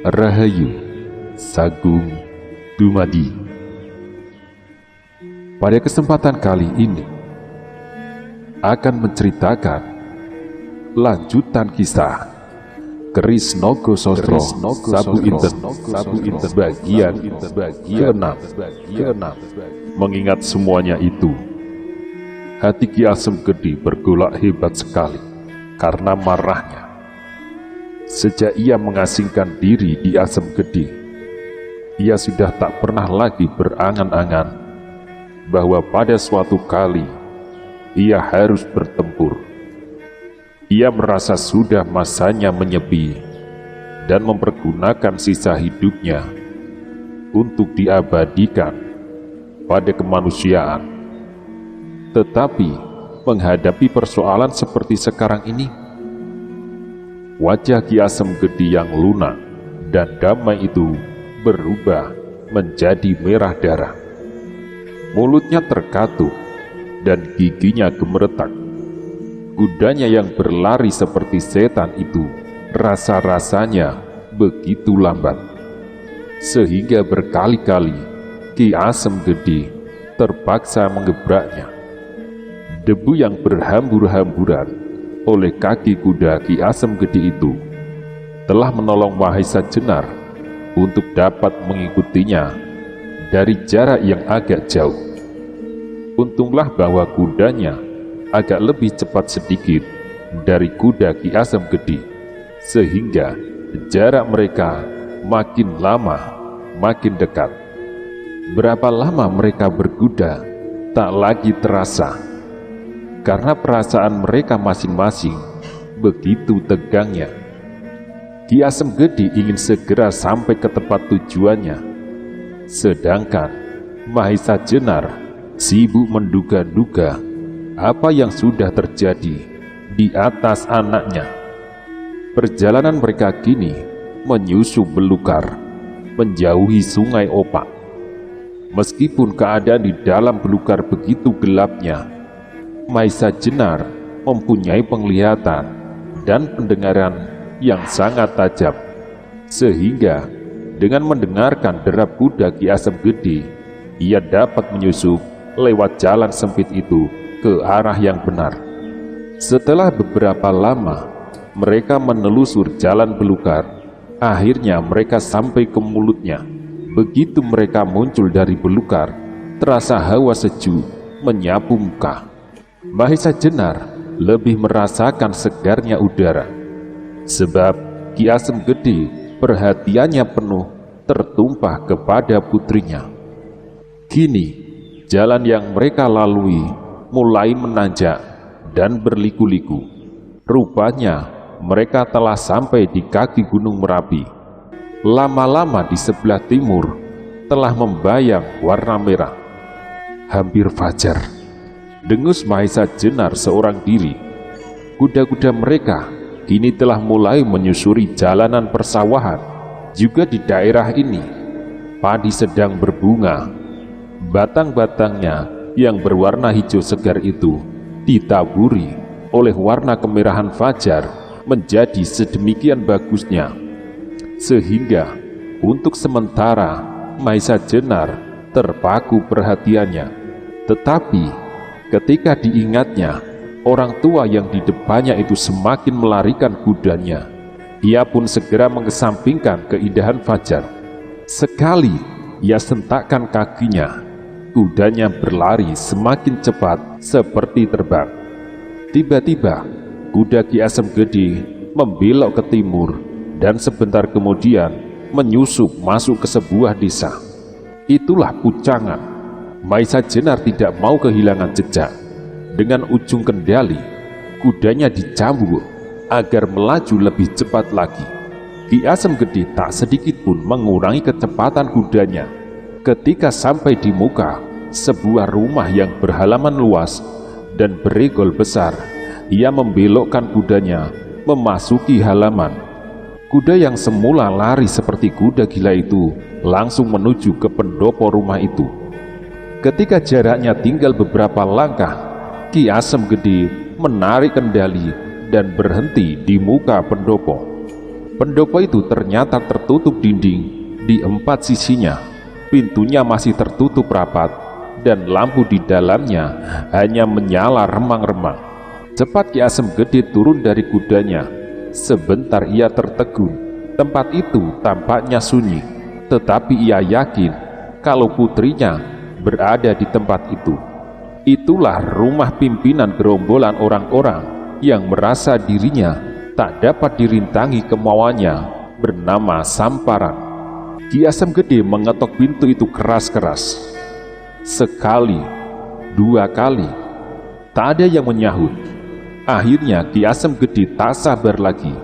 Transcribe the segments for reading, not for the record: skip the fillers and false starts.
Rahayu, Sagung Dumadi. Pada kesempatan kali ini akan menceritakan lanjutan kisah Keris Nogo Sostro Sabu Inten bagian ke-6. Mengingat semuanya itu, hati Ki Asem Gede bergolak hebat sekali karena marahnya. Sejak ia mengasingkan diri di Asem Gede, ia sudah tak pernah lagi berangan-angan bahwa pada suatu kali ia harus bertempur. Ia merasa sudah masanya menyepi dan mempergunakan sisa hidupnya untuk diabadikan pada kemanusiaan. Tetapi menghadapi persoalan seperti sekarang ini, wajah Ki Asem Gede yang lunak dan damai itu berubah menjadi merah darah. Mulutnya terkatup dan giginya gemeretak. Kudanya yang berlari seperti setan itu rasa-rasanya begitu lambat, sehingga berkali-kali Ki Asem Gede terpaksa mengebraknya. Debu yang berhambur-hamburan oleh kaki kuda Ki Asem Gede itu telah menolong Mahesa Jenar untuk dapat mengikutinya dari jarak yang agak jauh. Untunglah bahwa kudanya agak lebih cepat sedikit dari kuda Ki Asem Gede, sehingga jarak mereka makin lama makin dekat. Berapa lama mereka berkuda tak lagi terasa, karena perasaan mereka masing-masing begitu tegangnya. Ki Asem Gede ingin segera sampai ke tempat tujuannya, sedangkan Mahesa Jenar sibuk menduga-duga apa yang sudah terjadi di atas anaknya. Perjalanan mereka kini menyusup belukar, menjauhi Sungai Opak. Meskipun keadaan di dalam belukar begitu gelapnya, Mahesa Jenar mempunyai penglihatan dan pendengaran yang sangat tajam, sehingga dengan mendengarkan derap kuda Ki Asem Gede, ia dapat menyusup lewat jalan sempit itu ke arah yang benar. Setelah beberapa lama mereka menelusur jalan belukar, akhirnya mereka sampai ke mulutnya. Begitu mereka muncul dari belukar, terasa hawa sejuk menyapu muka. Mahesa Jenar lebih merasakan segarnya udara, sebab Ki Asem Gede perhatiannya penuh tertumpah kepada putrinya. Kini jalan yang mereka lalui mulai menanjak dan berliku-liku. Rupanya mereka telah sampai di kaki Gunung Merapi. Lama-lama di sebelah timur telah membayang warna merah. Hampir fajar, dengus Mahesa Jenar seorang diri. Kuda-kuda mereka kini telah mulai menyusuri jalanan persawahan. Juga di daerah ini padi sedang berbunga. Batang-batangnya yang berwarna hijau segar itu ditaburi oleh warna kemerahan fajar menjadi sedemikian bagusnya, sehingga untuk sementara Mahesa Jenar terpaku perhatiannya. Tetapi ketika diingatnya orang tua yang di depannya itu semakin melarikan kudanya, ia pun segera mengesampingkan keindahan fajar. Sekali ia sentakkan kakinya, kudanya berlari semakin cepat seperti terbang. Tiba-tiba kuda Ki Asem Gede membelok ke timur dan sebentar kemudian menyusup masuk ke sebuah desa. Itulah Pucangan. Mahesa Jenar tidak mau kehilangan jejak. Dengan ujung kendali, kudanya dicambuk agar melaju lebih cepat lagi. Ki Asem Gede tak sedikit pun mengurangi kecepatan kudanya. Ketika sampai di muka sebuah rumah yang berhalaman luas dan beregol besar, ia membelokkan kudanya memasuki halaman. Kuda yang semula lari seperti kuda gila itu langsung menuju ke pendopo rumah itu. Ketika jaraknya tinggal beberapa langkah, Ki Asem Gede menarik kendali dan berhenti di muka pendopo. Pendopo itu ternyata tertutup dinding di 4 sisinya. Pintunya masih tertutup rapat dan lampu di dalamnya hanya menyala remang-remang. Cepat Ki Asem Gede turun dari kudanya. Sebentar ia tertegun. Tempat itu tampaknya sunyi, tetapi ia yakin kalau putrinya berada di tempat itu. Itulah rumah pimpinan gerombolan orang-orang yang merasa dirinya tak dapat dirintangi kemauannya, bernama Samparan. Ki Asem Gede mengetok pintu itu keras-keras. Sekali, 2 kali, tak ada yang menyahut. Akhirnya Ki Asem Gede tak sabar lagi.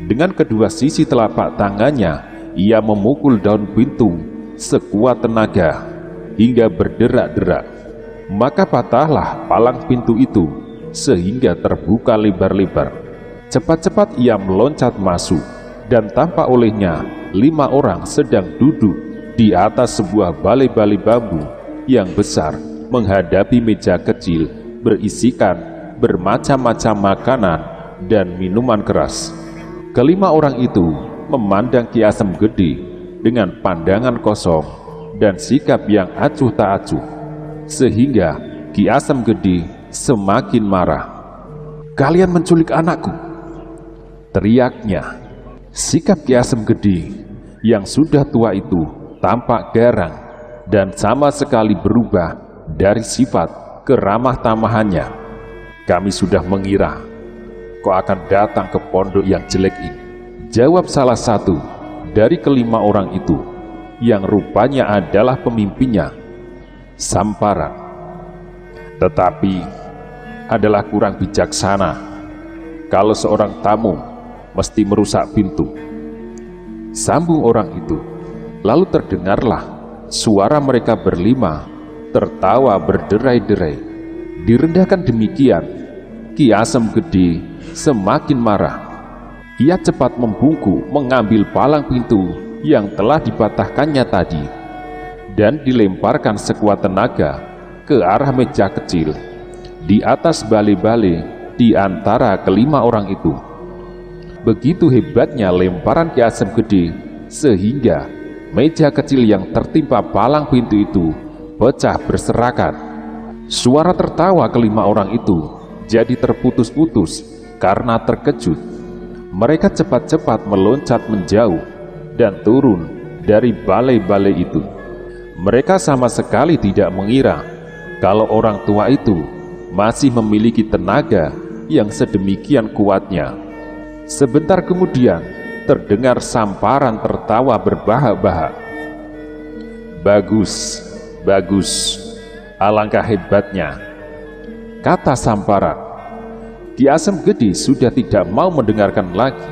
Dengan kedua sisi telapak tangannya, ia memukul daun pintu sekuat tenaga hingga berderak-derak. Maka patahlah palang pintu itu sehingga terbuka lebar-lebar. Cepat-cepat ia meloncat masuk, dan tampak olehnya 5 orang sedang duduk di atas sebuah balai-balai bambu yang besar menghadapi meja kecil berisikan bermacam-macam makanan dan minuman keras. Kelima orang itu memandang Ki Asem Gede dengan pandangan kosong dan sikap yang acuh tak acuh, sehingga Ki Asem Gede semakin marah. "Kalian menculik anakku!" teriaknya. Sikap Ki Asem Gede yang sudah tua itu tampak garang dan sama sekali berubah dari sifat keramah tamahannya. "Kami sudah mengira kau akan datang ke pondok yang jelek ini," jawab salah satu dari kelima orang itu, yang rupanya adalah pemimpinnya, Samparan. "Tetapi adalah kurang bijaksana kalau seorang tamu mesti merusak pintu," sambung orang itu. Lalu terdengarlah suara mereka berlima tertawa berderai-derai. Direndahkan demikian, Ki Asem Gede semakin marah. Ia cepat membungkuk mengambil palang pintu yang telah dipatahkannya tadi dan dilemparkan sekuat tenaga ke arah meja kecil di atas balai-balai di antara kelima orang itu. Begitu hebatnya lemparan Ki Asem Gede sehingga meja kecil yang tertimpa palang pintu itu pecah berserakan. Suara tertawa kelima orang itu jadi terputus-putus karena terkejut. Mereka cepat-cepat meloncat menjauh dan turun dari balai-balai itu. Mereka sama sekali tidak mengira kalau orang tua itu masih memiliki tenaga yang sedemikian kuatnya. Sebentar kemudian terdengar Samparan tertawa berbahak-bahak. "Bagus, bagus, alangkah hebatnya," kata Samparan. Ki Asem Gede sudah tidak mau mendengarkan lagi.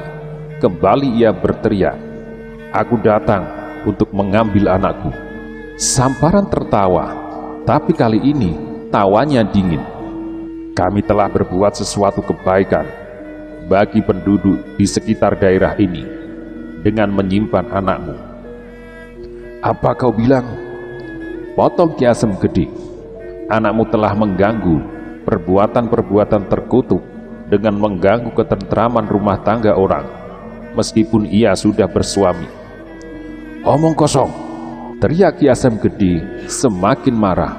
Kembali ia berteriak, "Aku datang untuk mengambil anakku." Samparan tertawa, tapi kali ini tawanya dingin. "Kami telah berbuat sesuatu kebaikan bagi penduduk di sekitar daerah ini dengan menyimpan anakmu." "Apa kau bilang?" potong Ki Asem Gede. "Anakmu telah mengganggu perbuatan-perbuatan terkutuk dengan mengganggu ketentraman rumah tangga orang, meskipun ia sudah bersuami." "Omong kosong!" teriak Ki Asem Gede semakin marah.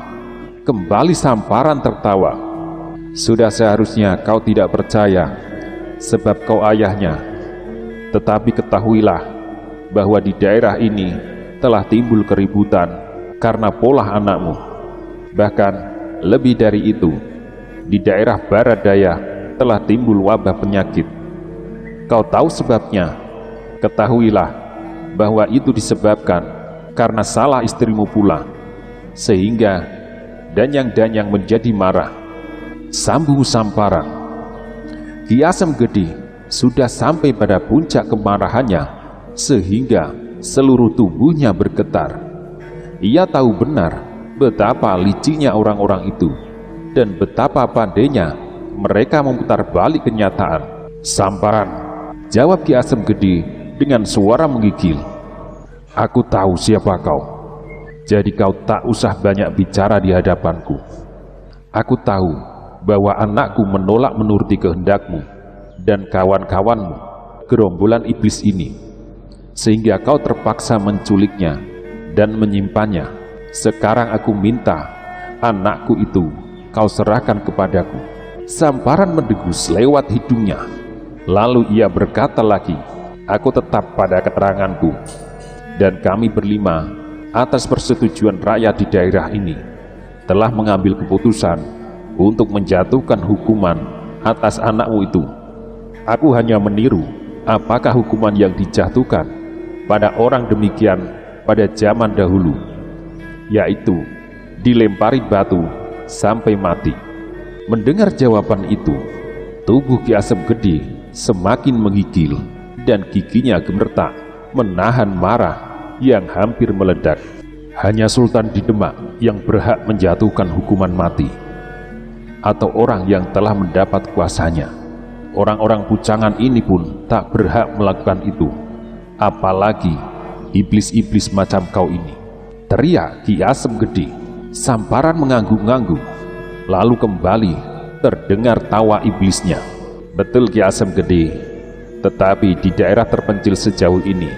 Kembali Samparan tertawa. "Sudah seharusnya kau tidak percaya, sebab kau ayahnya. Tetapi ketahuilah bahwa di daerah ini telah timbul keributan karena pola anakmu. Bahkan lebih dari itu, di daerah barat daya telah timbul wabah penyakit. Kau tahu sebabnya? Ketahuilah bahwa itu disebabkan karena salah istrimu pula, sehingga danyang-danyang menjadi marah," sambung Samparan. Ki Asem Gede sudah sampai pada puncak kemarahannya sehingga seluruh tubuhnya bergetar. Ia tahu benar betapa licinnya orang-orang itu dan betapa pandainya mereka memutar balik kenyataan. "Samparan," jawab Ki Asem Gede dengan suara menggigil, "aku tahu siapa kau. Jadi kau tak usah banyak bicara di hadapanku. Aku tahu bahwa anakku menolak menuruti kehendakmu dan kawan-kawanmu gerombolan iblis ini, sehingga kau terpaksa menculiknya dan menyimpannya. Sekarang aku minta anakku itu kau serahkan kepadaku." Samparan mendegus lewat hidungnya. Lalu ia berkata lagi, "Aku tetap pada keteranganku, dan kami berlima atas persetujuan rakyat di daerah ini telah mengambil keputusan untuk menjatuhkan hukuman atas anakmu itu. Aku hanya meniru apakah hukuman yang dijatuhkan pada orang demikian pada zaman dahulu, yaitu dilempari batu sampai mati." Mendengar jawaban itu, tubuh Ki Asem Gede semakin menggigil dan giginya gemeretak menahan marah yang hampir meledak. Hanya Sultan di Demak yang berhak menjatuhkan hukuman mati, atau orang yang telah mendapat kuasanya. Orang-orang pucangan ini pun tak berhak melakukan itu, apalagi iblis-iblis macam kau ini, teriak Ki Asem Gede. Samparan mengangguk-angguk, lalu kembali terdengar tawa iblisnya. "Betul Ki Asem Gede, tetapi di daerah terpencil sejauh ini,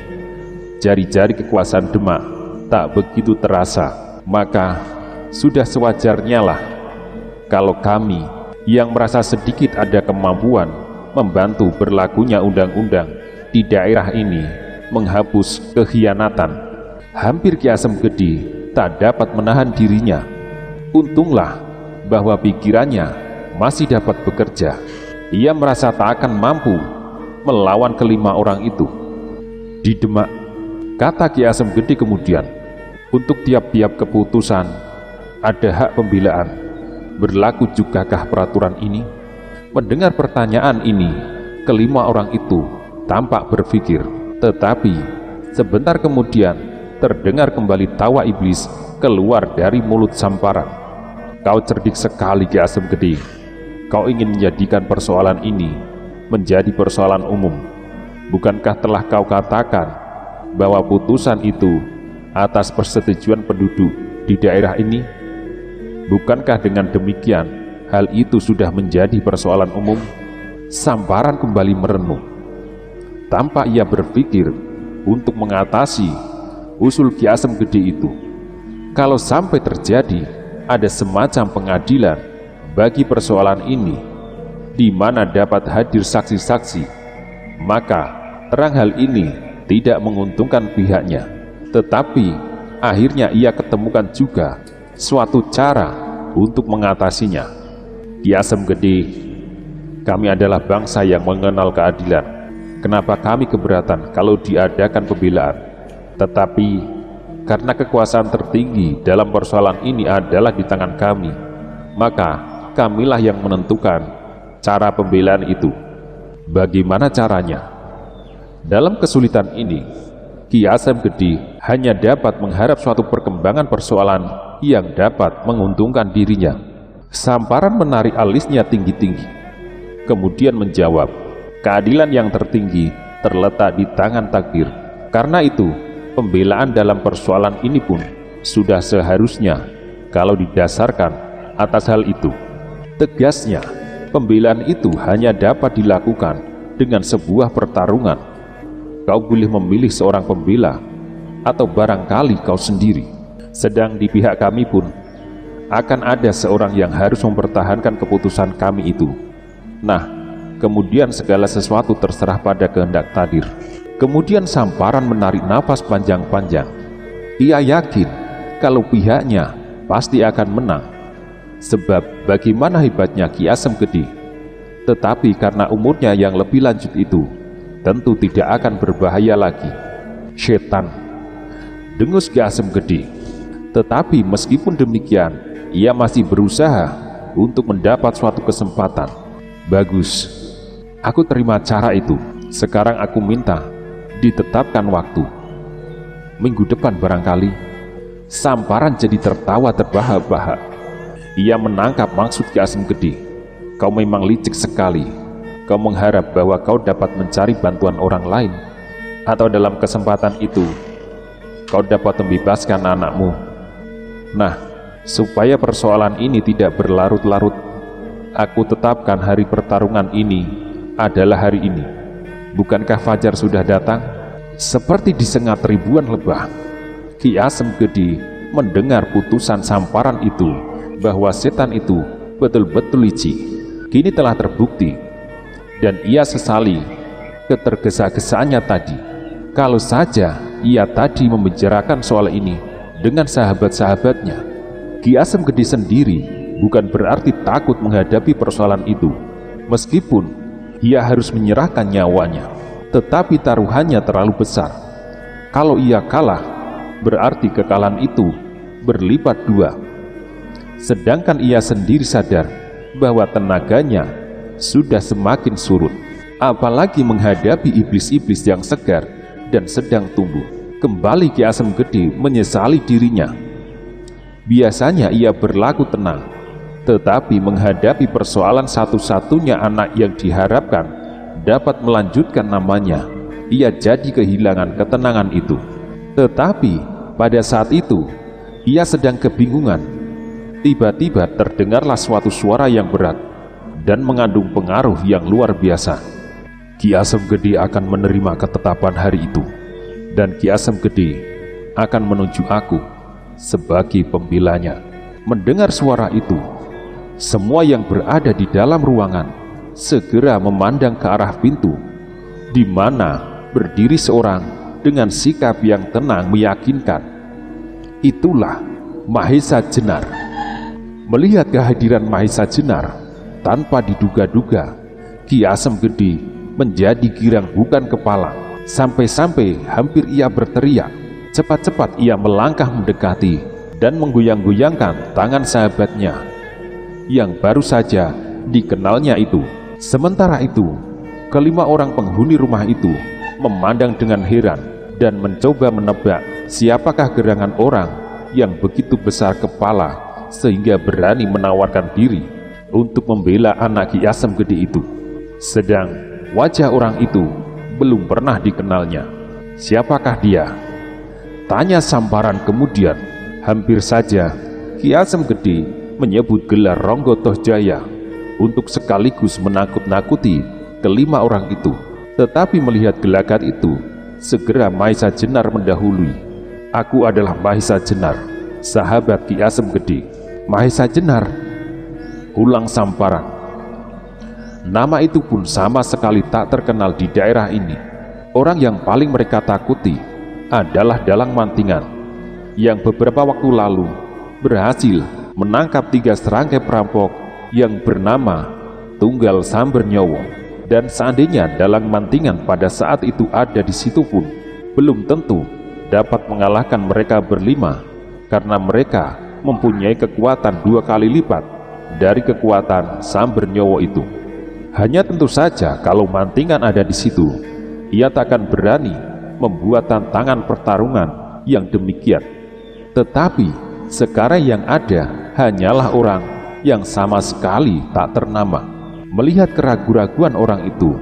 jari-jari kekuasaan Demak tak begitu terasa. Maka sudah sewajarnya lah kalau kami yang merasa sedikit ada kemampuan membantu berlakunya undang-undang di daerah ini menghapus kekhianatan." Hampir Ki Asem Gede tak dapat menahan dirinya. Untunglah bahwa pikirannya masih dapat bekerja. Ia merasa tak akan mampu melawan kelima orang itu. "Di Demak," kata Ki Asem Gede kemudian, "untuk tiap-tiap keputusan ada hak pembelaan. Berlaku jugakah peraturan ini?" Mendengar pertanyaan ini, kelima orang itu tampak berpikir, tetapi sebentar kemudian terdengar kembali tawa iblis keluar dari mulut Samparan. "Kau cerdik sekali Ki Asem Gede. Kau ingin menjadikan persoalan ini menjadi persoalan umum. Bukankah telah kau katakan bahwa putusan itu atas persetujuan penduduk di daerah ini? Bukankah dengan demikian hal itu sudah menjadi persoalan umum?" Samparan kembali merenung. Tampak ia berpikir untuk mengatasi usul Ki Asem Gede itu. Kalau sampai terjadi ada semacam pengadilan bagi persoalan ini, di mana dapat hadir saksi-saksi, maka terang hal ini tidak menguntungkan pihaknya. Tetapi akhirnya ia ketemukan juga suatu cara untuk mengatasinya. "Ki Asem Gede, kami adalah bangsa yang mengenal keadilan. Kenapa kami keberatan kalau diadakan pembelaan? Tetapi karena kekuasaan tertinggi dalam persoalan ini adalah di tangan kami, maka kamilah yang menentukan cara pembelaan itu." Bagaimana caranya? Dalam kesulitan ini, Ki Asem Gede hanya dapat mengharap suatu perkembangan persoalan yang dapat menguntungkan dirinya. Samparan menarik alisnya tinggi-tinggi, kemudian menjawab, "Keadilan yang tertinggi terletak di tangan takdir. Karena itu, pembelaan dalam persoalan ini pun sudah seharusnya kalau didasarkan atas hal itu." Tegasnya, pembelaan itu hanya dapat dilakukan dengan sebuah pertarungan. Kau boleh memilih seorang pembela, atau barangkali kau sendiri. Sedang di pihak kami pun akan ada seorang yang harus mempertahankan keputusan kami itu. Nah, kemudian segala sesuatu terserah pada kehendak takdir. Kemudian Samparan menarik napas panjang-panjang. Ia yakin kalau pihaknya pasti akan menang. Sebab bagaimana hebatnya Ki Asem Gede, tetapi karena umurnya yang lebih lanjut itu tentu tidak akan berbahaya lagi. "Setan," dengus Ki Asem Gede. Tetapi meskipun demikian, ia masih berusaha untuk mendapat suatu kesempatan. "Bagus, aku terima cara itu. Sekarang aku minta ditetapkan waktu. Minggu depan barangkali." Samparan jadi tertawa terbahak-bahak. Ia menangkap maksud Ki Asem Gede. "Kau memang licik sekali. Kau mengharap bahwa kau dapat mencari bantuan orang lain, atau dalam kesempatan itu kau dapat membebaskan anakmu. Nah, supaya persoalan ini tidak berlarut-larut, aku tetapkan hari pertarungan ini adalah hari ini. bukankah fajar sudah datang?" Seperti disengat ribuan lebah, Ki Asem Gede mendengar putusan Samparan itu bahwa setan itu betul-betul licik. Kini telah terbukti, dan ia sesali ketergesa-gesaannya tadi. Kalau saja ia tadi membicarakan soal ini dengan sahabat-sahabatnya. Ki Asem Gede sendiri bukan berarti takut menghadapi persoalan itu, meskipun ia harus menyerahkan nyawanya, tetapi taruhannya terlalu besar. Kalau ia kalah, berarti kekalahan itu berlipat dua. Sedangkan ia sendiri sadar bahwa tenaganya sudah semakin surut, apalagi menghadapi iblis-iblis yang segar dan sedang tumbuh. Kembali Ki Asem Gede menyesali dirinya. Biasanya ia berlaku tenang, tetapi menghadapi persoalan satu-satunya anak yang diharapkan dapat melanjutkan namanya, ia jadi kehilangan ketenangan itu. Tetapi pada saat itu ia sedang kebingungan. Tiba-tiba terdengarlah suatu suara yang berat dan mengandung pengaruh yang luar biasa. Ki Asem Gede akan menerima ketetapan hari itu, dan Ki Asem Gede akan menunjuk aku sebagai pembelanya. Mendengar suara itu, semua yang berada di dalam ruangan segera memandang ke arah pintu, di mana berdiri seorang dengan sikap yang tenang meyakinkan. Itulah Mahesa Jenar. Melihat kehadiran Mahesa Jenar, tanpa diduga-duga, Ki Asem Gede menjadi girang bukan kepala, sampai-sampai hampir ia berteriak. Cepat-cepat ia melangkah mendekati dan menggoyang-goyangkan tangan sahabatnya yang baru saja dikenalnya itu. Sementara itu, kelima orang penghuni rumah itu memandang dengan heran dan mencoba menebak siapakah gerangan orang yang begitu besar kepala sehingga berani menawarkan diri untuk membela anak Ki Asem Gede itu. Sedang wajah orang itu belum pernah dikenalnya. Siapakah dia? Tanya Samparan kemudian. Hampir saja Ki Asem Gede menyebut gelar Ronggo Tohjaya untuk sekaligus menakut-nakuti kelima orang itu. Tetapi melihat gelagat itu, segera Mahesa Jenar mendahului. "Aku adalah Mahesa Jenar, sahabat Ki Asem Gede." "Mahesa Jenar?" ulang Samparan. Nama itu pun sama sekali tak terkenal di daerah ini. Orang yang paling mereka takuti adalah Dalang Mantingan, yang beberapa waktu lalu berhasil menangkap 3 serangkai perampok yang bernama Tunggal Samber Nyowo. Dan seandainya Dalang Mantingan pada saat itu ada di situ pun, belum tentu dapat mengalahkan mereka berlima, karena mereka mempunyai kekuatan 2 kali lipat dari kekuatan Samber Nyowo itu. Hanya tentu saja kalau Mantingan ada di situ, ia takkan berani membuat tantangan pertarungan yang demikian. Tetapi sekarang yang ada hanyalah orang yang sama sekali tak ternama. Melihat keraguan-raguan orang itu,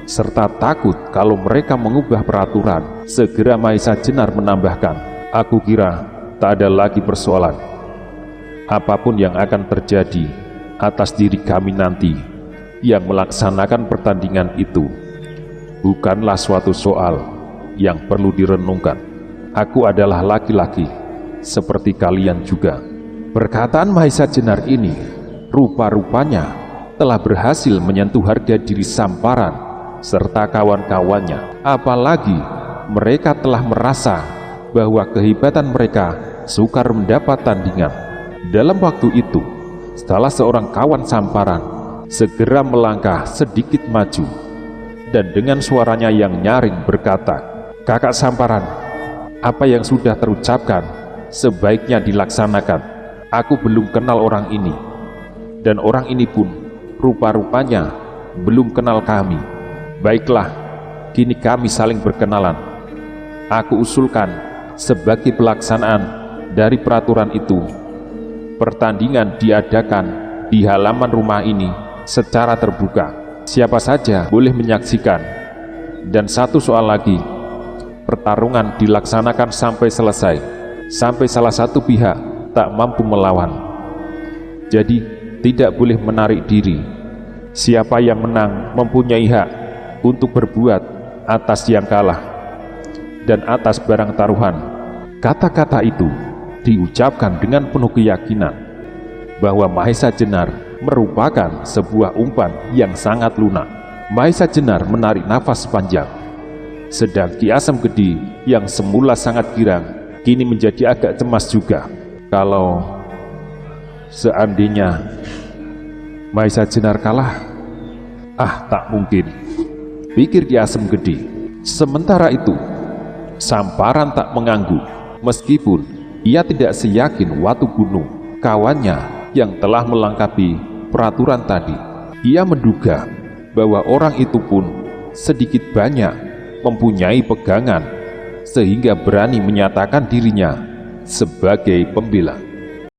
serta takut kalau mereka mengubah peraturan, segera Mahesa Jenar menambahkan, "Aku kira tak ada lagi persoalan. Apapun yang akan terjadi atas diri kami nanti yang melaksanakan pertandingan itu bukanlah suatu soal yang perlu direnungkan. Aku adalah laki-laki seperti kalian juga." Perkataan Mahesa Jenar ini rupa-rupanya telah berhasil menyentuh harga diri Samparan serta kawan-kawannya. Apalagi mereka telah merasa bahwa kehebatan mereka sukar mendapat tandingan. Dalam waktu itu, salah seorang kawan Samparan segera melangkah sedikit maju dan dengan suaranya yang nyaring berkata, "Kakak Samparan, apa yang sudah terucapkan sebaiknya dilaksanakan. Aku belum kenal orang ini, dan orang ini pun rupa-rupanya belum kenal kami. Baiklah, kini kami saling berkenalan. Aku usulkan sebagai pelaksanaan dari peraturan itu, pertandingan diadakan di halaman rumah ini secara terbuka. Siapa saja boleh menyaksikan. Dan satu soal lagi, pertarungan dilaksanakan sampai selesai, sampai salah satu pihak tak mampu melawan. Jadi tidak boleh menarik diri. Siapa yang menang mempunyai hak untuk berbuat atas yang kalah, dan atas barang taruhan. Kata-kata itu diucapkan dengan penuh keyakinan bahwa Mahesa Jenar merupakan sebuah umpan yang sangat lunak. Mahesa Jenar menarik nafas panjang, sedang Ki Asem Gede yang semula sangat girang kini menjadi agak cemas juga. Kalau seandainya Mahesa Jenar kalah, tak mungkin, pikir Ki Asem Gede. Sementara itu, Samparan tak mengangguk, meskipun ia tidak seyakin Watu Gunung, kawannya yang telah melangkapi peraturan tadi. Ia menduga bahwa orang itu pun sedikit banyak mempunyai pegangan, sehingga berani menyatakan dirinya sebagai pembela.